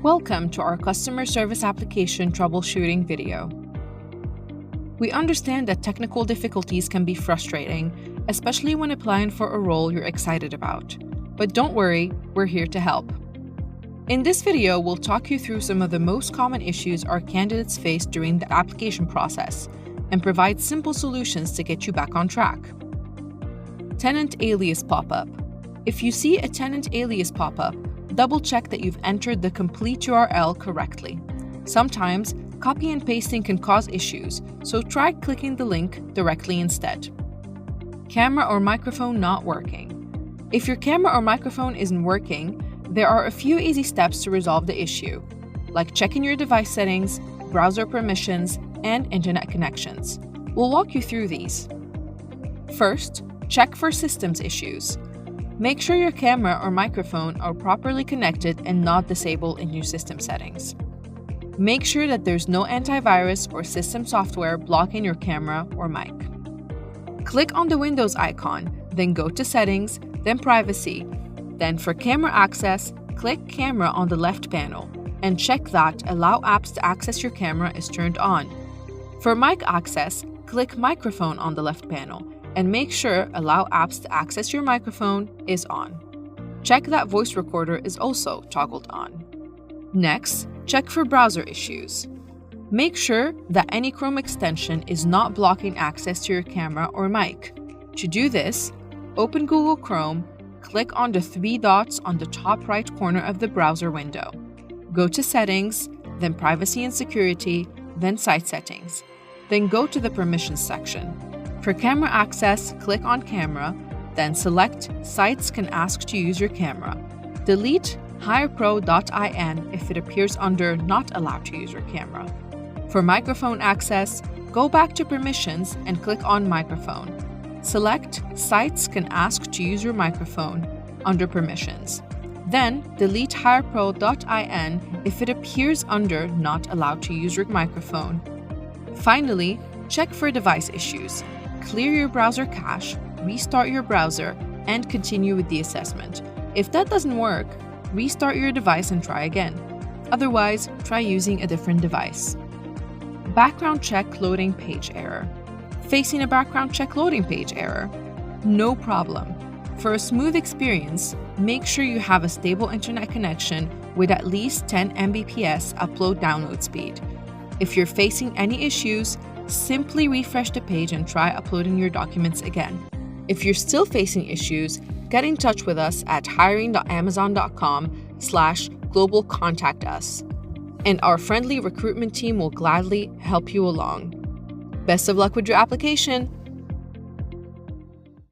Welcome to our customer service application troubleshooting video. We understand that technical difficulties can be frustrating, especially when applying for a role you're excited about. But don't worry, we're here to help. In this video, we'll talk you through some of the most common issues our candidates face during the application process and provide simple solutions to get you back on track. Tenant Alias pop-up. If you see a Tenant Alias pop-up, double-check that you've entered the complete URL correctly. Sometimes, copy and pasting can cause issues, so try clicking the link directly instead. Camera or microphone not working. If your camera or microphone isn't working, there are a few easy steps to resolve the issue, like checking your device settings, browser permissions, and internet connections. We'll walk you through these. First, check for systems issues. Make sure your camera or microphone are properly connected and not disabled in your system settings. Make sure that there's no antivirus or system software blocking your camera or mic. Click on the Windows icon, then go to Settings, then Privacy. Then for camera access, click Camera on the left panel and check that Allow apps to access your camera is turned on. For mic access, click Microphone on the left panel and make sure Allow apps to access your microphone is on. Check that voice recorder is also toggled on. Next, check for browser issues. Make sure that any Chrome extension is not blocking access to your camera or mic. To do this, open Google Chrome, click on the three dots on the top right corner of the browser window. Go to Settings, then Privacy and Security, then Site Settings. Then go to the Permissions section. For camera access, click on Camera, then select Sites can ask to use your camera. Delete hirepro.in if it appears under Not allowed to use your camera. For microphone access, go back to Permissions and click on Microphone. Select Sites can ask to use your microphone under Permissions. Then delete hirepro.in if it appears under Not allowed to use your microphone. Finally, check for device issues. Clear your browser cache, restart your browser, and continue with the assessment. If that doesn't work, restart your device and try again. Otherwise, try using a different device. Background check loading page error. Facing a background check loading page error? No problem. For a smooth experience, make sure you have a stable internet connection with at least 10 Mbps upload-download speed. If you're facing any issues, simply refresh the page and try uploading your documents again. If you're still facing issues, get in touch with us at hiring.amazon.com/global-contact-us, and our friendly recruitment team will gladly help you along. Best of luck with your application!